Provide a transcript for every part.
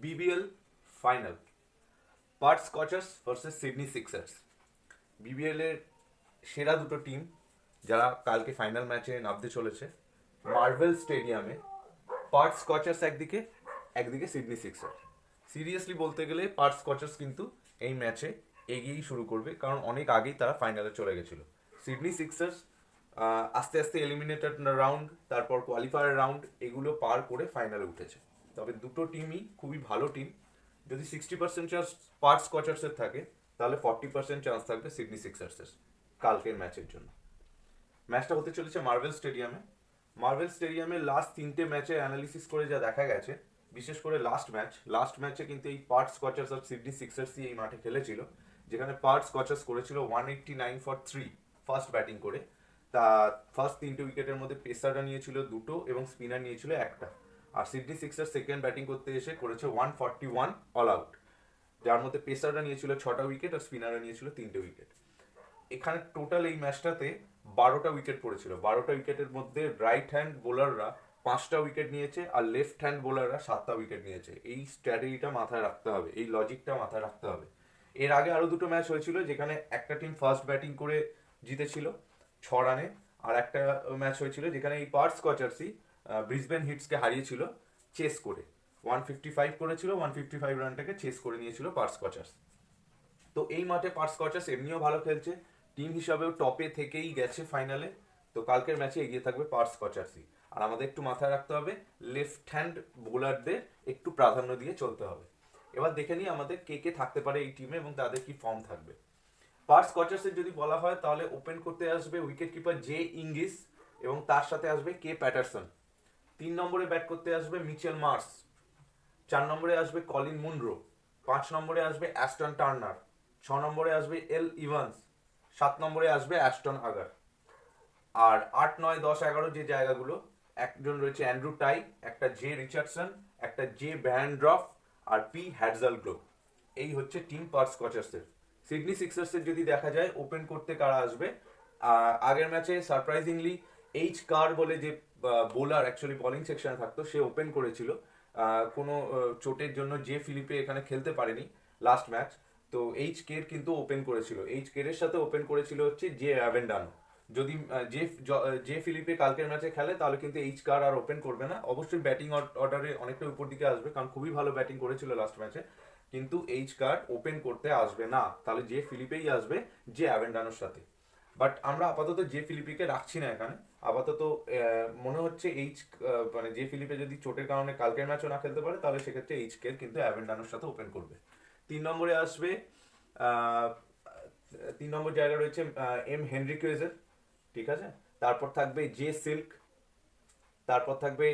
BBL final, Perth Scorchers versus Sydney Sixers. BBL এর সেরা দুটো টিম যারা কালকে ফাইনাল ম্যাচে নামতে চলেছে মার্ভেল স্টেডিয়ামে। পার্থ স্কচার্স একদিকে, একদিকে সিডনি সিক্সার্স। সিরিয়াসলি বলতে গেলে পার্থ স্কচার্স কিন্তু এই ম্যাচে এগিয়েই শুরু করবে, কারণ অনেক আগেই তারা ফাইনালে চলে গেছিল। সিডনি সিক্সার্স আস্তে আস্তে এলিমিনেটেড রাউন্ড, তারপর কোয়ালিফায়ার রাউন্ড, এগুলো পার করে ফাইনালে উঠেছে। তবে দুটো টিমই খুবই ভালো টিম। যদি 60% চান্স পার্থ স্কচার্সের থাকে, তাহলে 40% চান্স থাকবে সিডনি সিক্সার্সের কালকের ম্যাচের জন্য। ম্যাচটা হতে চলেছে মার্ভেল স্টেডিয়ামে। মার্ভেল স্টেডিয়ামে লাস্ট 3টে ম্যাচে অ্যানালিসিস করে যা দেখা গেছে, বিশেষ করে লাস্ট ম্যাচে কিন্তু এই পার্থ স্কচার্স আর সিডনি সিক্সার্সই এই মাঠে খেলেছিল, যেখানে পার্থ স্কচার্স করেছিল 189 ফর 3 ফার্স্ট ব্যাটিং করে। তা ফার্স্ট 3টে উইকেটের মধ্যে পেসাররা নিয়েছিল 2টো এবং স্পিনার নিয়েছিল 1টা। আর সিডনি সিক্সার্স সেকেন্ড ব্যাটিং করতে এসে করেছে 141 অল আউট, যার মধ্যে পেসাররা নিয়েছিল 6টা উইকেট আর স্পিনাররা নিয়েছিল 3টে উইকেট। এখানে টোটাল এই ম্যাচটাতে 12টা উইকেট পড়েছিল। 12টা উইকেটের মধ্যে রাইট হ্যান্ড বোলাররা 5টা উইকেট নিয়েছে আর লেফট হ্যান্ড বোলাররা 7টা উইকেট নিয়েছে। এই স্ট্র্যাটেজিটা মাথায় রাখতে হবে, এই লজিকটা মাথায় রাখতে হবে। এর আগে আরো দুটো ম্যাচ হয়েছিল যেখানে একটা টিম ফার্স্ট ব্যাটিং করে জিতেছিল 6 রানে, আর একটা ম্যাচ হয়েছিল যেখানে এই পার্থ স্কচার্সই ব্রিসবেন হিটসকে হারিয়েছিল চেস করে। 155 করেছিল, 155 রানটাকে চেস করে নিয়েছিল পার্থ স্কচার্স। তো এই মাঠে পার্থ স্কচার্স এমনিও ভালো খেলছে, টিম হিসাবেও টপে থেকেই গেছে ফাইনালে। তো কালকের ম্যাচে এগিয়ে থাকবে পার্থ স্কচার্সই। আর আমাদের একটু মাথায় রাখতে হবে, লেফট হ্যান্ড বোলারদের একটু প্রাধান্য দিয়ে চলতে হবে। এবার দেখে নিই আমাদের কে কে থাকতে পারে এই টিমে এবং তাদের কি ফর্ম থাকবে। পার্থ স্কচার্সের যদি বলা হয়, তাহলে ওপেন করতে আসবে উইকেট কিপার জে ইংগিস এবং তার সাথে আসবে কে প্যাটারসন। 3 নম্বরে ব্যাট করতে আসবে মিচেল মার্স। 4 নম্বরে আসবে কলিন মুনরো। 5 নম্বরে আসবে অ্যাস্টন টার্নার। 6 নম্বরে আসবে এল ইভান্স। 7 নম্বরে আসবে অ্যাস্টন আগার। আর 8, 9, 10, 11 যে জায়গাগুলো, একজন রয়েছে অ্যান্ড্রু টাই, একটা জে রিচার্ডসন, একটা জে ভ্যান্ড্রফ আর পি হ্যাডজাল গ্লো। এই হচ্ছে টিম পার্থ স্কচার্সের। সিডনি সিক্সার্সের যদি দেখা যায় ওপেন করতে কারা আসবে, আগের ম্যাচে সারপ্রাইজিংলি এইচ কার বলে যে বোলার অ্যাকচুয়ালি বোলিং সেকশনে থাকতো, সে ওপেন করেছিল। কোনো চোটের জন্য জে ফিলিপে এখানে খেলতে পারেনি লাস্ট ম্যাচ। তো এইচ কের কিন্তু ওপেন করেছিল, এইচ কের সাথে ওপেন করেছিল হচ্ছে জে অ্যাভেন্ডানো। যদি জে ফিলিপে কালকের ম্যাচে খেলে, তাহলে কিন্তু এইচ কার আর ওপেন করবে না। অবশ্যই ব্যাটিং অর্ডারে অনেকটা উপর দিকে আসবে, কারণ খুবই ভালো ব্যাটিং করেছিল লাস্ট ম্যাচে। কিন্তু এইচ কার ওপেন করতে আসবে না, তাহলে জে ফিলিপেই আসবে জে অ্যাভেন্ডানোর সাথে। বাট আমরা আপাতত জে ফিলিপিকে রাখছি না এখানে। আপাতত মনে হচ্ছে মানে জে ফিলিপে যদি চোটের কারণে কালকের ম্যাচও না খেলতে পারে, তাহলে সেক্ষেত্রে এইচ কে কিন্তু অ্যাভেন্ডানোর সাথে ওপেন করবে। 3 নম্বরে আসবে, আহ, 3 নম্বর জায়গা রয়েছে এম হেনরিকুয়েজের, ঠিক আছে। তারপর থাকবে জে সিল্ক, তারপর থাকবে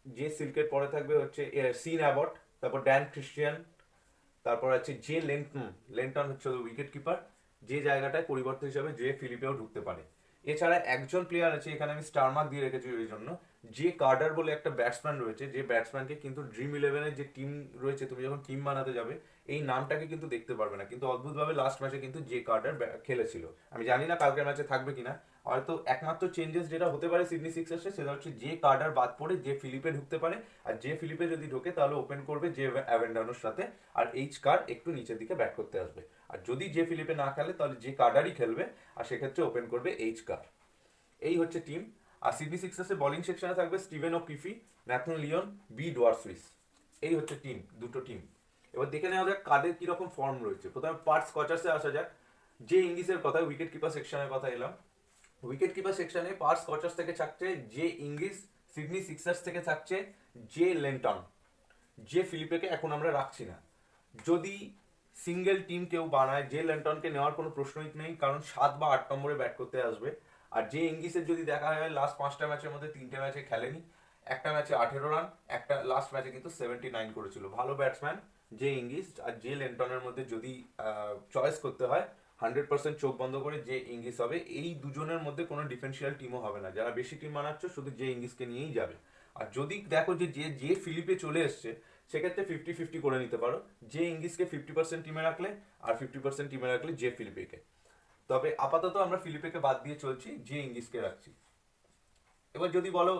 জে সিল্কের পরে থাকবে হচ্ছে সিন অ্যাবট, তারপর ড্যান ক্রিস্টিয়ান, তারপর আছে জে লেন্টন। লেন্টন হচ্ছে উইকেট কিপার, যে জায়গাটায় পরিবর্তন হিসাবে জে ফিলিপেও ঢুকতে পারে। এছাড়া একজন প্লেয়ার আছে, এখানে আমি স্টার মার্ক দিয়ে রেখেছি ওই জন্য, যে কার্ডার বলে একটা ব্যাটসম্যান রয়েছে, যে ব্যাটসম্যানকে কিন্তু ড্রিম ইলেভেনের যে টিম রয়েছে, তুমি যখন টিম বানাতে যাবে এই নামটাকে কিন্তু দেখতে পারবে না, কিন্তু অদ্ভুতভাবে লাস্ট ম্যাচে কিন্তু যে কার্ডার খেলেছিল। আমি জানি না কালকের ম্যাচে থাকবে কিনা। হয়তো একমাত্র চেঞ্জেস যেটা হতে পারে সিডনি সিক্সার্সে, সেটা হচ্ছে যে কার্ডার বাদ পড়ে যে ফিলিপে ঢুকতে পারে। আর যে ফিলিপে যদি ঢোকে, তাহলে ওপেন করবে যে অ্যাভেন্ডানোর সাথে, আর এইচ কার একটু নিচের দিকে ব্যাট করতে আসবে। আর যদি যে ফিলিপে না খেলে, তাহলে যে কার্ডারই খেলবে, আর সেক্ষেত্রে ওপেন করবে এইচ কার। এই হচ্ছে টিম। আর সিডনি সিক্সার্সের বোলিং সেকশনে থাকবে স্টিভেন ও কিফি, ন্যাথন লিওন, বি ডোয়ারসুইস। এই হচ্ছে টিম, দুটো টিম। এবার দেখে নেওয়া যাক কাদের কিরকম ফর্ম রয়েছে। প্রথমে পার্থ স্কচার্সে আসা যাক। যে ইংলিশের কথা, উইকেট কিপার সেকশনের কথা এলাম। উইকেট কিপার সেকশনে পার্থ স্কচার্স থেকে থাকছে জে ইংলিশ, সিডনি সিক্সার্স থেকে থাকছে জে লেন্টন। জে ফিলিপেকে এখন আমরা রাখছি না। যদি সিঙ্গেল টিম কেউ বানায়, জে লেন্টনকে নেওয়ার কোনো প্রশ্নই নেই, কারণ 7 বা 8 নম্বরে ব্যাট করতে আসবে। আর যে ইংলিশের যদি দেখা হয়, লাস্ট 5টা ম্যাচের মধ্যে 3টে ম্যাচে খেলেনি, একটা ম্যাচে 18 রান, একটা লাস্ট ম্যাচে কিন্তু 79 করেছিল। ভালো ব্যাটসম্যান যে ইংলিশ। আর জে লেন্টনের মধ্যে যদি চয়েস করতে হয়, 100% চোখ বন্ধ করে যে ইংলিশ হবে। এই দুজনের মধ্যে কোনো ডিফেন্সিয়াল টিমও হবে না, যারা বেশি টিম বানাচ্ছ শুধু যে ইংলিশকে নিয়েই যাবে। আর যদি দেখো যে যে যে ফিলিপে চলে এসছে, সেক্ষেত্রে 50-50 করে নিতে পারো। যে ইংলিশকে 50% টিমে রাখলে, আর 50% টিমে রাখলে যে ফিলিপেকে। তবে আপাতত আমরা ফিলিপেকে বাদ দিয়ে চলছি, যে ইংলিশকে রাখছি। এবার যদি বলো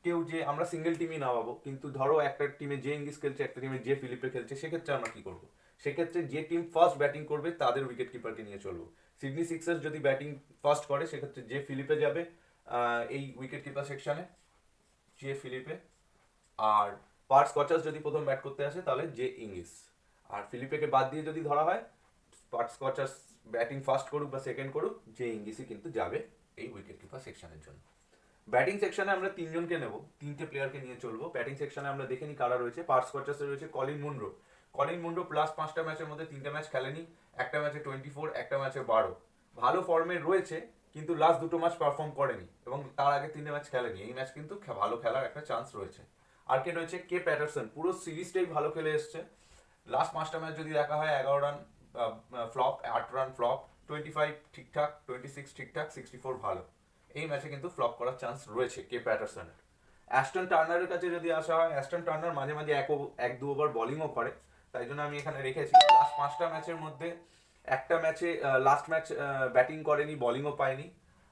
কেউ যে আমরা সিঙ্গেল টিমই নামাবো, কিন্তু ধরো একটা টিমে জে ইংলিশ খেলছে, একটা টিমে জে ফিলিপে খেলছে, সেক্ষেত্রে আমরা কি করবো? সেক্ষেত্রে যে টিম ফার্স্ট ব্যাটিং করবে তাদের উইকেট কিপারকে নিয়ে চলবো। সিডনি সিক্সার্স যদি ব্যাটিং ফার্স্ট করে সেক্ষেত্রে জে ফিলিপে যাবে এই উইকেট কিপার সেকশনে, জে ফিলিপে। আর পার্ট স্কচার্স যদি প্রথম ব্যাট করতে আসে তাহলে জে ইংলিশ। আর ফিলিপেকে বাদ দিয়ে যদি ধরা হয়, পার্ট স্কচার্স ব্যাটিং ফার্স্ট করুক বা সেকেন্ড করুক, জে ইংলিশই কিন্তু যাবে এই উইকেট কিপার সেকশনের জন্য। ব্যাটিং সেকশনে আমরা তিনজনকে নেব, তিনটে প্লেয়ারকে নিয়ে চলবো। ব্যাটিং সেকশনে আমরা দেখে নিই কারা রয়েছে। পার্ট স্কচার্সে রয়েছে Colin Munro. Colin Munro plus 5টা ম্যাচের মধ্যে 3টে ম্যাচ খেলেনি, একটা ম্যাচে 24, একটা ম্যাচে 12। ভালো ফর্মে রয়েছে, কিন্তু লাস্ট 2টো ম্যাচ পারফর্ম করেনি এবং তার আগে 3টে ম্যাচ খেলেনি। এই ম্যাচ কিন্তু ভালো খেলার একটা চান্স রয়েছে। আর কে রয়েছে? কে প্যাটারসন। পুরো সিরিজটাই ভালো খেলে এসছে। লাস্ট 5টা ম্যাচ যদি দেখা হয়, 11 রান ফ্লপ, 8 রান ফ্লপ, 25 ঠিকঠাক, 26 ঠিকঠাক, 64 ভালো। এই ম্যাচে কিন্তু ফ্লপ করার চান্স রয়েছে কে প্যাটারসনের। অ্যাস্টন টার্নারের কাছে যদি আসা হয়, অ্যাস্টন টার্নার মাঝে মাঝে 1-2 ওভার বোলিংও করে, তাই জন্য আমি এখানে রেখেছি। লাস্ট 5টা ম্যাচের মধ্যে একটা ম্যাচে লাস্ট ম্যাচ ব্যাটিং করেনি, বোলিংও পায়নি।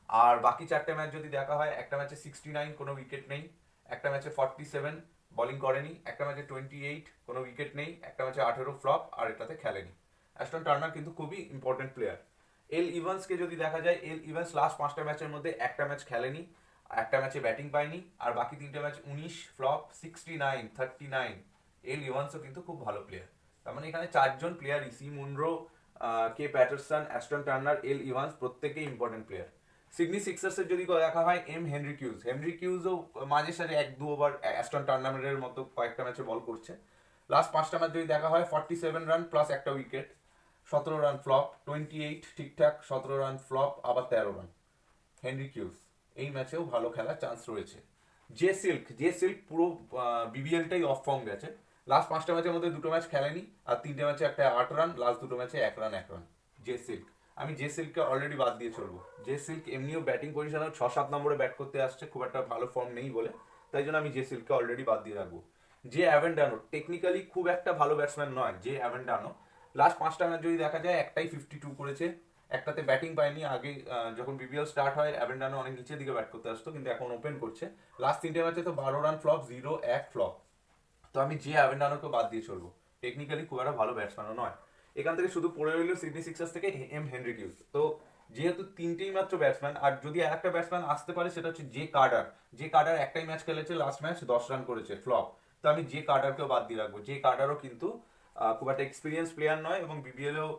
আর বাকি 4টে ম্যাচ যদি দেখা হয়, একটা ম্যাচে 69 কোনো উইকেট নেই, একটা ম্যাচে 47 বোলিং করেনি, একটা ম্যাচে 28 কোনো উইকেট নেই, একটা ম্যাচে 18 ফ্লপ, আর এটাতে খেলেনি। অ্যাস্টন টার্নার কিন্তু খুবই ইম্পর্টেন্ট প্লেয়ার। এল ইভান্সকে যদি দেখা যায়, এল ইভান্স লাস্ট 5টা ম্যাচের মধ্যে একটা ম্যাচ খেলেনি, একটা ম্যাচে ব্যাটিং পায়নি, আর বাকি 3টে ম্যাচ 19 ফ্লপ, 69, 39। এল ইভান্সও কিন্তু খুব ভালো প্লেয়ার। তার মানে এখানে 4জন প্লেয়ার, সি মুনরো, কে প্যাটারসন, অ্যাস্টন টার্নার, এল ইভান্স, প্রত্যেকেই ইম্পর্টেন্ট প্লেয়ার। সিডনি সিক্সার্সের যদি দেখা হয়, হেনরি কিউজ। হেনরি কিউজও মাঝে সাঝে 1-2 ওভার অ্যাস্টন টার্নারের মতো কয়েকটা ম্যাচে বল করছে। লাস্ট 5টা ম্যাচ যদি দেখা হয়, 47 রান প্লাস একটা উইকেট, 17 রান ফ্লপ, 28 ঠিকঠাক, 17 রান ফ্লপ, আবার 13 রান। হেনরি কিউজ এই ম্যাচেও ভালো খেলার চান্স রয়েছে। জে সিল্ক পুরো বিবিএলটাই অফ ফর্ম গেছে। লাস্ট 5টা ম্যাচের মধ্যে 2টো ম্যাচ খেলেনি, আর 3টে ম্যাচে একটা 8 রান, লাস্ট 2টো ম্যাচে 1 রান 1 রান। জে সিল্ক, আমি জে সিল্ককে অলরেডি বাদ দিয়ে চলবো। জে সিল্ক এমনিও ব্যাটিং পজিশনে 6-7 নম্বরে ব্যাট করতে আসছে, খুব একটা ভালো ফর্ম নেই বলে, তাই জন্য আমি জে সিল্ককে অলরেডি বাদ দিয়ে রাখবো। যে অ্যাভেন্ডানো টেকনিক্যালি খুব একটা ভালো ব্যাটসম্যান নয় যে অ্যাভেন্ডানো। লাস্ট 5টা ম্যাচ যদি দেখা যায়, একটাই 52 করেছে, একটাতে ব্যাটিং পায়নি। আগে যখন বিপিএল স্টার্ট হয়, অ্যাভেন্ডানো অনেক নিচের দিকে ব্যাট করতে আসতো, কিন্তু এখন ওপেন করছে। লাস্ট 3টে ম্যাচে তো 12 রান ফ্লপ, 0-1 ফ্লপ। তো আমি যে অ্যাভেন্ডানোকে বাদ দিয়ে চলবো, টেকনিক্যালি খুব একটা ভালো ব্যাটসম্যানও নয়। এখান থেকে শুধু পড়ে রইল সিডনি সিক্সার্স থেকে হেনরি কিউজ। তো যেহেতু 3টেই মাত্র ব্যাটসম্যান, আর যদি আর একটা ব্যাটসম্যান আসতে পারে সেটা হচ্ছে জে কার্ডার। যে কার্ডার একটাই ম্যাচ খেলেছে, লাস্ট ম্যাচ 10 রান করেছে, ফ্লপ। তো আমি যে কার্ডারকেও বাদ দিয়ে রাখবো। যে কার্ডারও কিন্তু খুব একটা এক্সপিরিয়েন্স প্লেয়ার নয়, এবং বিবিএলও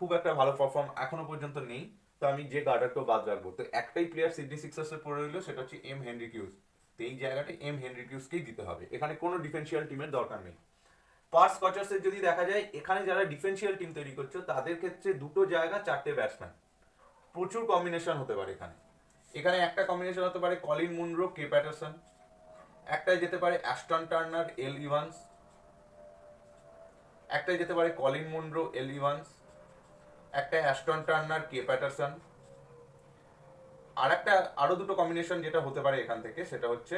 খুব একটা ভালো পারফর্ম এখনো পর্যন্ত নেই। তো আমি যে কার্ডারকেও বাদ রাখবো। তো একটাই প্লেয়ার সিডনি সিক্সার্সে পড়ে রইল, সেটা হচ্ছে হেনরি কিউজ। তো এই জায়গাটা হেনরি কিউজকেই দিতে হবে, এখানে কোনো ডিফেন্সিয়াল টিমের দরকার নেই। পার্স স্কচার্সের যদি দেখা যায়, এখানে যারা ডিফেন্সিয়াল টিম তৈরি করছে তাদের ক্ষেত্রে 2টো জায়গা 4টে ব্যাটসম্যান, প্রচুর কম্বিনেশন হতে পারে এখানে। এখানে একটা কম্বিনেশন হতে পারে কলিন মুনরো, কে প্যাটারসন। একটাই যেতে পারে অ্যাস্টন টার্নার, এল ইভান্স। একটাই যেতে পারে কলিন মুনরো, এল ইভান্স। একটা অ্যাস্টন টার্নার, কে প্যাটারসন। আর একটা আরো 2টো কম্বিনেশন যেটা হতে পারে এখান থেকে, সেটা হচ্ছে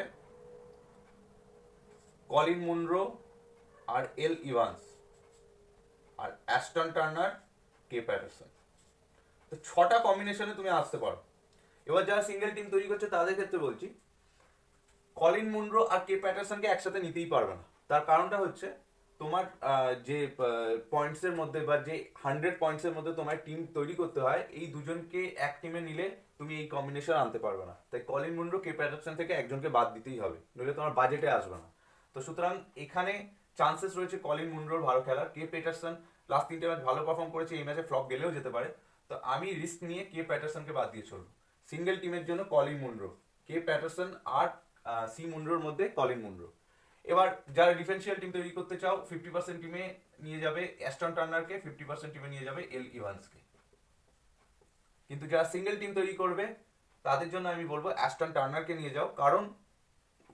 কলিন মুনরো আর এল ইভান্স, আর অ্যাস্টন টার্নার, কে প্যাটারসন। তো 6টা কম্বিনেশনে তুমি আসতে পারো। এবার যারা সিঙ্গেল টিম তৈরি করছে তাদের ক্ষেত্রে বলছি, কলিন মুনরো আর কে প্যাটারসনকে একসাথে নিতেই পারবে না। তার কারণটা হচ্ছে, তোমার যে পয়েন্টসের মধ্যে বা যে 100 পয়েন্টসের মধ্যে তোমার টিম তৈরি করতে হয়, এই দুজনকে এক টিমে নিলে তুমি এই কম্বিনেশন আনতে পারবে না। তাই কলিন মুনরো, কে প্যাটারসন থেকে একজনকে বাদ দিতেই হবে, নইলে তোমার বাজেটে আসবে না। তো সুতরাং এখানে চান্সেস রয়েছে কলিন মুনরোর ভালো খেলার। কে প্যাটারসন লাস্ট 3টে ম্যাচ ভালো পারফর্ম করেছে, এই ম্যাচে ফ্লপ গেলেও যেতে পারে। তো আমি রিস্ক নিয়ে কে প্যাটারসনকে বাদ দিয়ে চলবো। সিঙ্গেল টিমের জন্য কলিন মুনরো, কে প্যাটারসন আর সি মুনরোর মধ্যে কলিন মুনরো। এবার যারা ডিফেন্সিয়াল টিম তৈরি করতে চাও, 50% টিমে নিয়ে যাবে অ্যাস্টন টার্নারকে, 50% টিমে নিয়ে যাবে এল ইভান্সকে। কিন্তু যারা সিঙ্গেল টিম তৈরি করবে তাদের জন্য আমি বলবো অ্যাস্টন টার্নারকে নিয়ে যাও, কারণ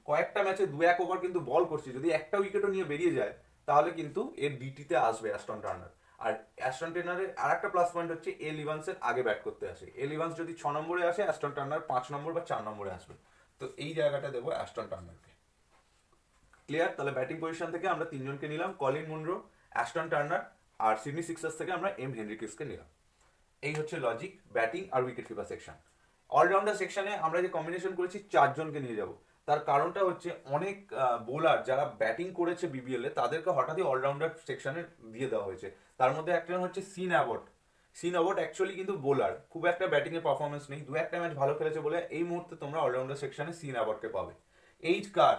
কয়েকটা ম্যাচে 2-1 ওভার কিন্তু বল করছে, যদি একটা উইকেটও নিয়ে বেরিয়ে যায় তাহলে কিন্তু এর ডিটিতে আসবে অ্যাস্টন টার্নার। আর অ্যাস্টন টার্নারের আর একটা প্লাস পয়েন্ট হচ্ছে এল ইভান্সের আগে ব্যাট করতে আসে। এল ইভান্স যদি 6 নম্বরে আসে, অ্যাস্টন টার্নার 5 নম্বর বা 4 নম্বরে আসবে। তো এই জায়গাটা দেবো অ্যাস্টন টার্নারকে। ক্লিয়ার? তাহলে ব্যাটিং পজিশন থেকে আমরা 3জনকে নিলাম, কলিন মুনরো, অ্যাস্টন টার্নার, আর সিডনি সিক্সার্স থেকে আমরা হেনরি কিউজকে নিলাম। এই হচ্ছে লজিক ব্যাটিং আর উইকেট কিপার সেকশন। অলরাউন্ডার সেকশনে আমরা যে কম্বিনেশন করেছি 4জনকে নিয়ে যাব। তার কারণটা হচ্ছে অনেক বোলার যারা ব্যাটিং করেছে বিবিএল এ তাদেরকে হঠাৎই অলরাউন্ডার সেকশনে দিয়ে দেওয়া হয়েছে। তার মধ্যে একজন হচ্ছে Sean Abbott. Sean Abbott actually কিন্তু বোলার, খুব একটা ব্যাটিং এর পারফরমেন্স নেই, দু একটা ম্যাচ ভালো খেলেছে বলে এই মুহূর্তে তোমরা অলরাউন্ডার সেকশনে সিন অ্যাবটকে পাবে। এইচ কার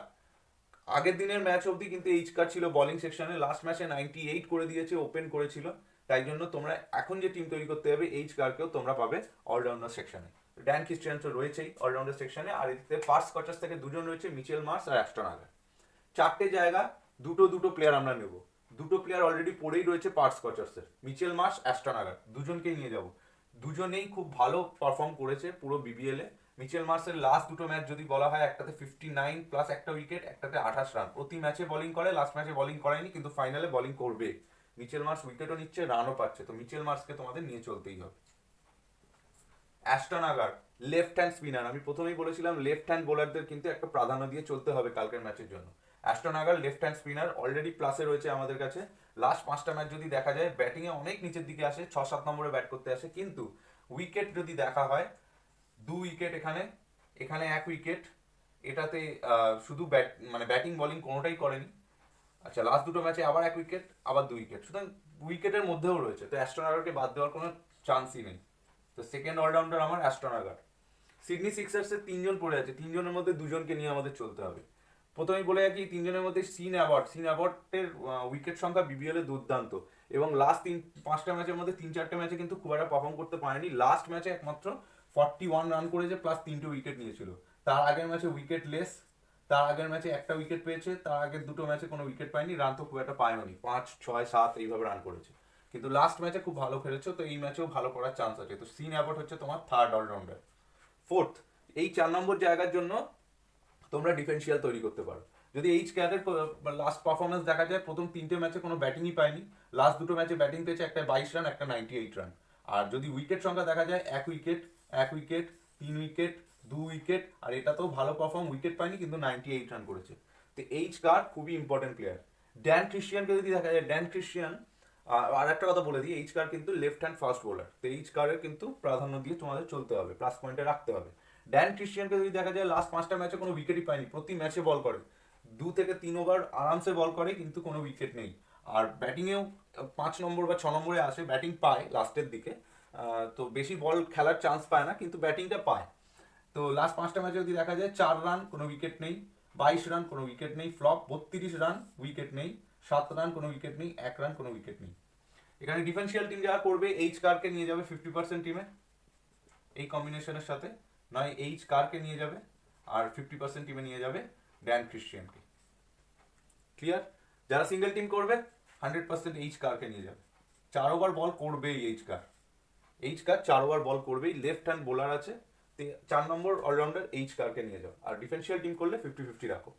আগের দিনের ম্যাচ অবধি কিন্তু এইচ কার ছিল বোলিং সেকশনে, লাস্ট ম্যাচে 98 করে দিয়েছে, ওপেন করেছিল। তাই জন্য তোমরা এখন যে টিম তৈরি করতে হবে এইচ কারকেও তোমরা পাবে অলরাউন্ডার সেকশনে। ড্যান ক্রিস্টিয়ান তো রয়েছেই অলরাউন্ডার সেকশনে, আর এতে ফার্স্ট স্কচার্স থেকে দুজন রয়েছে, মিচেল মার্স আর অ্যাস্টন আগার। চারটে জায়গা, দুটো দুটো প্লেয়ার আমরা নেব। দুটো প্লেয়ার অলরেডি পড়েই রয়েছে পার্ট স্কচার্সের, মিচেল মার্স, অ্যাস্টন আগার, দুজনকেই নিয়ে যাব। দুজনেই খুব ভালো পারফর্ম করেছে পুরো বিবিএল এ। মিচেল মার্সের লাস্ট দুটো ম্যাচ যদি বলা হয়, একটাতে 59 প্লাস একটা উইকেট, একটাতে 28 রান। প্রতি ম্যাচে বোলিং করে, লাস্ট ম্যাচে বোলিং করায়নি, কিন্তু ফাইনালে বোলিং করবে। মিচেল মার্স উইকেটও নিচ্ছে, রানও পাচ্ছে, তো মিচেল মার্সকে তোমাদের নিয়ে চলতেই হবে। Aston agar left hand spinner, আমি প্রথমেই বলেছিলাম লেফট হ্যান্ড বোলারদের কিন্তু একটা প্রাধান্য দিয়ে চলতে হবে কালকের ম্যাচের জন্য। Aston agar left hand spinner already প্লাসে রয়েছে আমাদের কাছে। লাস্ট 5টা ম্যাচ যদি দেখা যায়, ব্যাটিং এ অনেক নিচের দিকে আসে, 6-7 নম্বরে ব্যাট করতে আসে, কিন্তু উইকেট যদি দেখা হয়, 2 উইকেট এখানে, এখানে 1 উইকেট, এটাতে শুধু মানে ব্যাটিং বোলিং কোনোটাই করেনি। আচ্ছা, লাস্ট দুটো ম্যাচে আবার 1 উইকেট, আবার 2 উইকেট, সুতরাং উইকেটের মধ্যেও রয়েছে, তো অ্যাস্টন আগারকে বাদ দেওয়ার কোনো চান্সই নেই। তো সেকেন্ড অলরাউন্ডার আমার অ্যাস্টন আগার। সিডনি সিক্সার্সের 3জন পড়ে আছে, 3জনের মধ্যে 2জনকে নিয়ে আমাদের চলতে হবে। প্রথমেই বলে রাখি, 3জনের মধ্যে সিন অ্যাবটের উইকেট সংখ্যা বিবিএল এ দুর্দান্ত, এবং লাস্ট 5টা ম্যাচের মধ্যে 3-4টে ম্যাচে কিন্তু খুব একটা পারফর্ম করতে পারেনি। লাস্ট ম্যাচে একমাত্র 41 রান করেছে, প্লাস 3টে উইকেট নিয়েছিল। তার আগের ম্যাচে উইকেট লেস, তার আগের ম্যাচে একটা উইকেট পেয়েছে, তার আগের দুটো ম্যাচে কোনো উইকেট পায়নি, রান তো খুব একটা পায়নি, 5, 6, 7 এইভাবে রান করেছে। কিন্তু লাস্ট ম্যাচে খুব ভালো খেলেছে, তো এই ম্যাচেও ভালো করার চান্স আছে। তো সিন অ্যাবট হচ্ছে তোমার থার্ড অলরাউন্ডার। ফোর্থ, এই 4 নম্বর জায়গার জন্য তোমরা ডিফেন্সিয়াল তৈরি করতে পারো। যদি এইচ ক্যারের লাস্ট পারফরমেন্স দেখা যায়, প্রথম 3টে ম্যাচে কোনো ব্যাটিংই পায়নি, লাস্ট দুটো ম্যাচে ব্যাটিং পেয়েছে, একটা 22 রান, একটা 98 রান। আর যদি উইকেট সংখ্যা দেখা যায়, 1 উইকেট, 1 উইকেট, 3 উইকেট, 2 উইকেট, আর এটাতেও ভালো পারফর্ম, উইকেট পায়নি কিন্তু 98 রান করেছে। তো এইচ কার খুবই ইম্পর্টেন্ট প্লেয়ার। ড্যান ক্রিস্টিয়ানকে যদি দেখা যায়, ড্যান ক্রিস্টিয়ান, আর একটা কথা বলে দিই, এইচ কার কিন্তু লেফট হ্যান্ড ফাস্ট বোলার, তো এইচ কারের কিন্তু প্রাধান্য দিয়ে তোমাদের চলতে হবে, প্লাস পয়েন্টে রাখতে হবে। ড্যান ক্রিস্টিয়ানকে যদি দেখা যায়, লাস্ট 5টা ম্যাচে কোনো উইকেটই পায়নি, প্রতি ম্যাচে বল করে, 2 থেকে 3 ওভার আরামসে বল করে, কিন্তু কোনো উইকেট নেই। আর ব্যাটিংয়েও 5 নম্বর বা 6 নম্বরে আসে, ব্যাটিং পায় লাস্টের দিকে, তো বেশি বল খেলার চান্স পায় না, কিন্তু ব্যাটিংটা পায়। তো লাস্ট 5টা ম্যাচে যদি দেখা যায়, 4 রান, কোনো উইকেট নেই, 22 রান, কোনো উইকেট নেই, ফ্লপ 32 রান, উইকেট নেই, 7 রান, কোনো উইকেট নেই, 1 রান, কোনো উইকেট নেই। এখানে ডিফেন্সিয়াল টিম যারা করবে, এইচ কারকে নিয়ে যাবে 50% টিমে এই কম্বিনেশনের সাথে, নয় এইচ কারকে নিয়ে যাবে, আর 50% টিমে নিয়ে যাবে ড্যান ক্রিস্টিয়ানকে। ক্লিয়ার? যারা সিঙ্গেল টিম করবে, 100% এইচ কারকে নিয়ে যাবে। 4 ওভার বল করবেই এইচ কার, এইচ কার 4 ওভার বল করবেই, লেফট হ্যান্ড বোলার আছে। 4 নম্বর অলরাউন্ডার এইচ কারকে নিয়ে যাও, আর ডিফেন্সিয়াল টিম করলে 50-50 রাখো।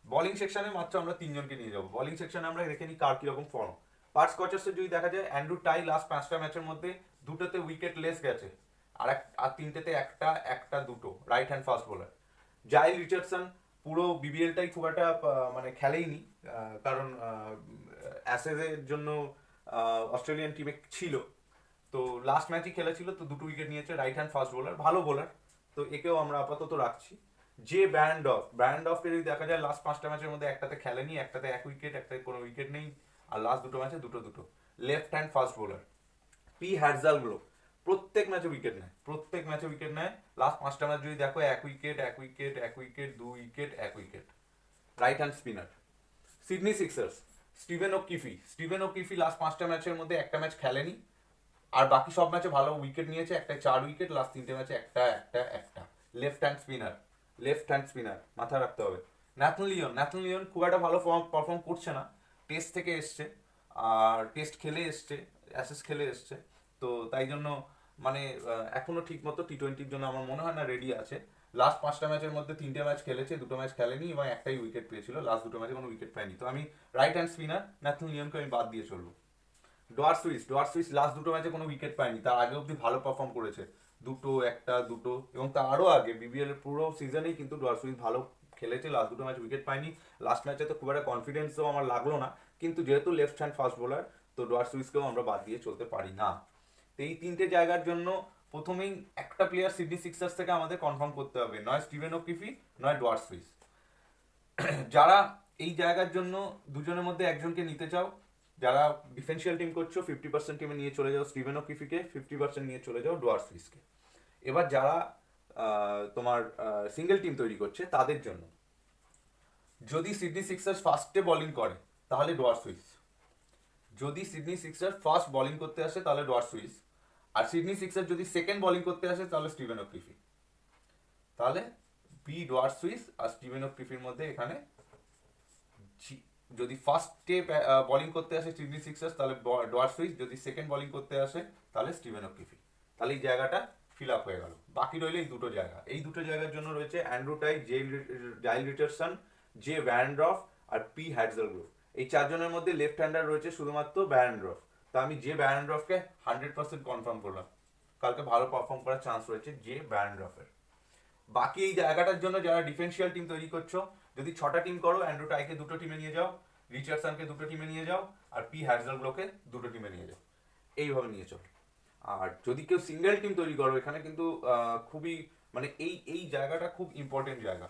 বোলিং সেকশনে মাত্র আমরা 3জনকে নিয়ে যাবো। বোলিং সেকশনে আমরা রেখে নিই কার কিরকম ফর্ম। পার্ট স্কচার্সের যদি দেখা যায়, অ্যান্ড্রু টাই লাস্ট 5টা ম্যাচের মধ্যে 2টোতে উইকেট লেস গেছে, আর 3টেতে একটা একটা দুটো, right hand fast bowler. Jhye Richardson পুরো বিবিএলটাই খুব একটা মানে খেলেইনি, কারণ অ্যাসেজের জন্য অস্ট্রেলিয়ান টিমে ছিল, তো লাস্ট ম্যাচই খেলেছিল, তো 2টো উইকেট নিয়েছে, রাইট হ্যান্ড ফাস্ট বোলার, ভালো বোলার, তো একেও আমরা আপাতত রাখছি। যে ব্র্যান্ডফকে যদি দেখা যায়, লাস্ট 5টা ম্যাচের মধ্যে একটাতে খেলেনি, একটাতে 1 উইকেট, একটাতে কোনো উইকেট নেই, আর লাস্ট দুটো ম্যাচে দুটো দুটো, লেফট হ্যান্ড ফাস্ট বোলার। পি হ্যাডজালগ্লো প্রত্যেক ম্যাচে উইকেট নেয়, প্রত্যেক ম্যাচে উইকেট নেয়, লাস্ট 5টা ম্যাচ যদি দেখো, 1 wicket, 1 wicket, 1 wicket, 2 wicket, 1 wicket. Right hand spinner. Sydney Sixers Steven O'Keefe last 5টা ম্যাচের মধ্যে একটা ম্যাচ খেলেনি, আর বাকি সব ম্যাচে ভালো উইকেট নিয়েছে, একটা 4 উইকেট, লাস্ট 3টে ম্যাচে একটা একটা একটা। লেফট হ্যান্ড স্পিনার মাথায় রাখতে হবে। ন্যাথন লিওন খুব একটা ভালো পারফর্ম করছে না, টেস্ট থেকে এসছে, আর টেস্ট খেলে এসছে, অ্যাসেস খেলে এসছে, তো তাই জন্য মানে এখনো ঠিক মতো টি20-র জন্য আমার মনে হয় না রেডি আছে। লাস্ট 5টা ম্যাচের মধ্যে 3টে ম্যাচ খেলেছে, 2টো ম্যাচ খেলেনি, এবং একটাই উইকেট পেয়েছিল, লাস্ট দুটো ম্যাচে কোনো উইকেট পায়নি, তো আমি রাইট হ্যান্ড স্পিনার ন্যাথন লিওনকে আমি বাদ দিয়ে চলবো। ডোয়ার সুইস লাস্ট দুটো ম্যাচে কোনো উইকেট পায়নি, তার আগে অব্দি ভালো পারফর্ম করেছে, দুটো, একটা, দুটো, এবং তার আরও আগে বিবিএল এর পুরো সিজনেই কিন্তু ডোয়ার সুইস ভালো খেলেছে, লাস্ট দুটো ম্যাচ উইকেট পায়নি। লাস্ট ম্যাচে তো খুব একটা কনফিডেন্সও আমার লাগলো না, কিন্তু যেহেতু লেফট হ্যান্ড ফাস্ট বোলার, তো ডোয়ার সুইসকেও আমরা বাদ দিয়ে চলতে পারি না। তো এই 3টে জায়গার জন্য প্রথমেই একটা প্লেয়ার সিডনি সিক্সার্স থেকে আমাদের কনফার্ম করতে হবে, নয় স্টিভেন ও'কিফি নয় ডুয়ার্ট সুইস। যারা এই জায়গার জন্য দুজনের মধ্যে একজনকে নিতে চাও, যারা ডিফেন্সিয়াল টিম করছো 50% টিমে নিয়ে চলে যাও স্টিভেন ও'কিফিকে, 50% নিয়ে চলে যাও ডুয়ার্ট সুইসকে। এবার যারা তোমার সিঙ্গেল টিম তৈরি করছে তাদের জন্য, যদি সিডনি সিক্সার্স ফার্স্টে বোলিং করে তাহলে ডুয়ার্ট সুইস, যদি সিডনি সিক্সার্স ফার্স্ট বোলিং করতে আসে তাহলে ডুয়ার্ট সুইস, আর সিডনি সিক্সার্স যদি সেকেন্ড বোলিং করতে আসে তাহলে স্টিভেন ও'কিফি। তাহলে বি ডুয়ার্ট সুইস আর স্টিভেন ও'কিফির মধ্যে এখানে যদি ফার্স্টে বোলিং করতে আসে সিডনি সিক্সার্স তাহলে ডুয়ার্ট সুইস, যদি সেকেন্ড বোলিং করতে আসে তাহলে স্টিভেন ও'কিফি। তাহলে এই জায়গাটা ফিল আপ হয়ে গেল। বাকি রইলে এই দুটো জায়গা, এই দুটো জায়গার জন্য রয়েছে অ্যান্ড্রু টাই, জাইল রিচার্ডসন, জে ভ্যানড্রফ আর পি হ্যাডসেলগ্রোভ। এই চারজনের মধ্যে লেফট হ্যান্ডার রয়েছে শুধুমাত্র ভ্যানড্রফ। তা আমি জে ভ্যানড্রফকে 100% কনফার্ম করলাম, কালকে ভালো পারফর্ম করার চান্স রয়েছে জে ভ্যানড্রফের। বাকি এই জায়গাটার জন্য যারা ডিফেন্সিয়াল টিম তৈরি করছো, যদি 6টা টিম করো, অ্যান্ড্রু টাইকে 2টো টিমে নিয়ে যাও, রিচার্ডসনকে 2টো টিমে নিয়ে যাও, আর পি হ্যাডসেলগ্রোভকে 2টো টিমে নিয়ে যাও, এইভাবে নিয়ে চলো। আর যদি কেউ সিঙ্গেল টিম তৈরি করো, এখানে কিন্তু খুবই মানে এই জায়গাটা খুব ইম্পর্টেন্ট জায়গা।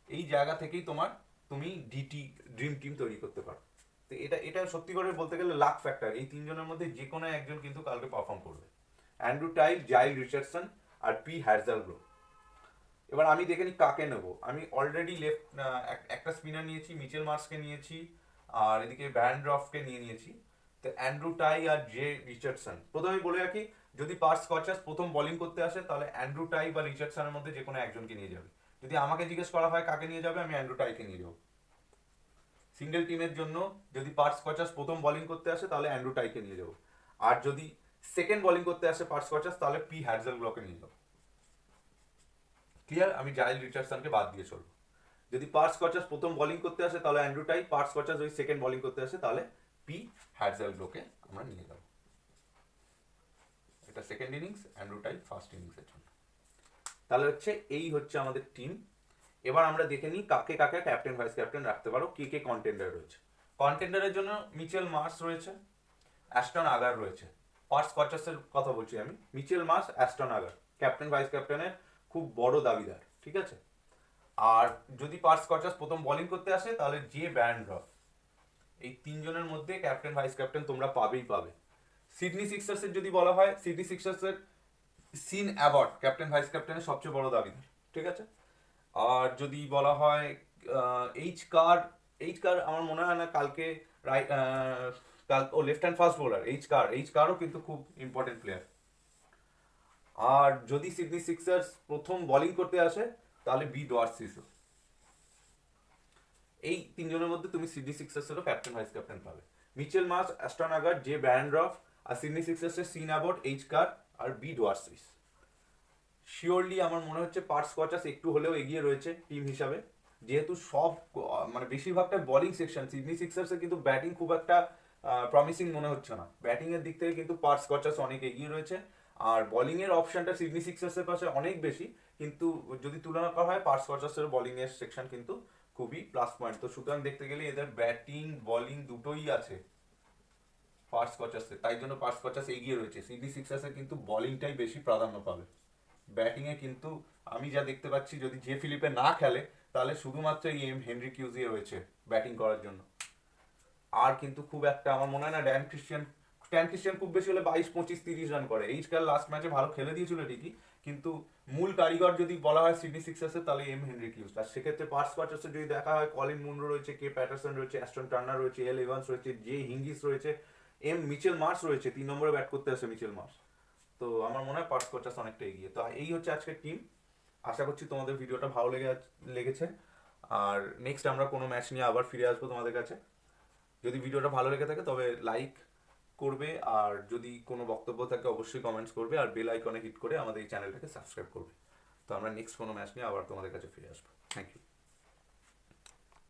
এই জায়গা থেকেই তুমি ড্রিম টিম তৈরি করতে পারো। তো এটা সত্যি করে বলতে গেলে লাক ফ্যাক্টর। এই তিনজনের মধ্যে যে কোনো একজন কিন্তু কালকে পারফর্ম করবে, অ্যান্ড্রু টাই, জাইল রিচার্ডসন আর পি হ্যাডসেলগ্রোভ। এবার আমি দেখে নিই কাকে নেবো। আমি অলরেডি একটা স্পিনার নিয়েছি, মিচেল মার্শকে নিয়েছি, আর এদিকে ভ্যানড্রফকে নিয়েছি। তো অ্যান্ড্রু টাই আর জে রিচার্ডসন। প্রথমে বলে রাখি, যদি পার্স স্কচার্স প্রথম বোলিং করতে আসে তাহলে অ্যান্ড্রু টাই বা রিচার্ডসনের মধ্যে যে কোনো একজনকে নিয়ে যাবে। যদি আমাকে জিজ্ঞেস করা হয় কাকে নিয়ে যাবে, আমি অ্যান্ড্রু টাইকে নিয়ে যাবো। সিঙ্গেল টিমের জন্য যদি পার্স স্কচার্স প্রথম বোলিং করতে আসে তাহলে অ্যান্ড্রু টাইকে নিয়ে যাবো, আর যদি সেকেন্ড বোলিং করতে আসে পার্স স্কচার্স তাহলে পি হ্যাডসেলগ্রোভকে নিয়ে যাবো। ক্লিয়ার? আমি জাইল রিচার্ডসনকে বাদ দিয়ে চলবো। যদি পার্স স্কচার্স প্রথম বোলিং করতে আসে তাহলে অ্যান্ড্রু টাই, পার্স স্কচার্স যদি সেকেন্ড বোলিং করতে আসে তাহলে পি হ্যাডসেলগ্রোভকে আমরা নিয়ে যাবো। এটা সেকেন্ড ইনিংস, অ্যান্ড্রু টাই ফার্স্ট ইনিংসের জন্য। তাহলে এই হচ্ছে আমাদের টিম। এবার আমরা দেখে নিই কাকে কাকে ক্যাপ্টেন ভাইস ক্যাপ্টেন রাখতে পারো, কে কে কন্টেন্ডার রয়েছে। কন্টেন্ডারের জন্য মিচেল মার্শ রয়েছে, অ্যাস্টন আগার রয়েছে। পার্স স্কচার্সের কথা বলছি আমি, Mitchell Marsh, Ashton Agar captain vice ক্যাপ্টেনের খুব বড় দাবিদার, ঠিক আছে। আর যদি পার্স স্কচার্স প্রথম বোলিং করতে আসে তাহলে জে ভ্যানড্রফ। এই তিনজনের মধ্যে ক্যাপ্টেন ভাইস ক্যাপ্টেন তোমরা পাবে। সিডনি সিক্সার্সের যদি বলা হয়, সিডনি সিক্সার্সের সিন অ্যাবট ক্যাপ্টেন ভাইস ক্যাপ্টেনের সবচেয়ে বড় দাবিদার, ঠিক আছে। আর যদি বলা হয় এইচ কার আমার মনে হয় না কালকে left hand fast bowler H কারও কিন্তু খুব ইম্পর্টেন্ট প্লেয়ার। আর যদি সিডনি সিক্সার্স প্রথম বোলিং করতে আসে তাহলে বি ডুয়ার্ট সুইস। এই তিনজনের মধ্যে তুমি সিডনি সিক্সার্সেরও ক্যাপ্টেন ভাইস ক্যাপ্টেন পাবে। Mitchell Marsh, Ashton Agar, J Behrendorff, আর সিডনি সিক্সার্সের সিন অ্যাবট, এইচ কার আর বি ডুয়ার্ট সুইস। শিওরলি আমার মনে হচ্ছে পার্স স্কচার্স একটু হলেও এগিয়ে রয়েছে টিম হিসাবে, যেহেতু সব মানে বেশিরভাগটা বোলিং সেকশন। সিডনি সিক্সার্সের কিন্তু ব্যাটিং খুব একটা প্রমিসিং মনে হচ্ছে না। ব্যাটিং এর দিক থেকে কিন্তু পার্স স্কচার্স অনেক এগিয়ে রয়েছে, আর বোলিং এর অপশনটা সিডনি সিক্সার্সের পাশে অনেক বেশি। কিন্তু যদি তুলনা করা হয় পার্স স্কচার্সের বোলিং এর সেকশন কিন্তু খুবই প্লাস পয়েন্ট। তো সুতরাং দেখতে গেলে এদের ব্যাটিং বোলিং দুটোই আছে পার্স স্কচার্সে, তাই জন্য পার্স স্কচার্স এগিয়ে রয়েছে। সিডনি সিক্সার্সের কিন্তু বোলিংটাই বেশি প্রাধান্য পাবে। ব্যাটিংয়ে কিন্তু আমি যা দেখতে পাচ্ছি, যদি জে ফিলিপে না খেলে তাহলে শুধুমাত্র এই হেনরি কিউজি রয়েছে ব্যাটিং করার জন্য। আর কিন্তু খুব একটা আমার মনে হয় না ড্যান ক্রিস্টিয়ান খুব বেশি হলে 22, 25, 30 রান করে। এইচ কার লাস্ট ম্যাচে ভালো খেলে দিয়েছিল ঠিকই, কিন্তু মূল কারিগর যদি বলা হয় সিডনি সিক্সার্সের তাহলে হেনরি কিউজ। আর সেক্ষেত্রে পার্স স্কচার্সের যদি দেখা হয়, কলিন মুনরো রয়েছে, কে প্যাটারসন রয়েছে, অ্যাস্টন টার্নার রয়েছে, এল এভান্স রয়েছে, জে হিঙ্গিস রয়েছে, মিচেল মার্শ রয়েছে, 3 নম্বরে ব্যাট করতে আসে মিচেল মার্শ। তো আমার মনে হয় পার্স স্কচার্স অনেকটা এগিয়ে। তো এই হচ্ছে আজকের টিম। আশা করছি তোমাদের ভিডিওটা ভালো লেগেছে। আর নেক্সট আমরা কোনো ম্যাচ নিয়ে আবার ফিরে আসবো তোমাদের কাছে। যদি ভিডিওটা ভালো লেগে থাকে তবে লাইক করবে, আর যদি কোনো বক্তব্য থাকে অবশ্যই কমেন্টস করবে, আর বেল আইকনে হিট করে আমাদের এই চ্যানেলটাকে সাবস্ক্রাইব করবে। তো আমরা নেক্সট কোনো ম্যাচ নিয়ে আবার তোমাদের কাছে ফিরে আসবো। Thank you.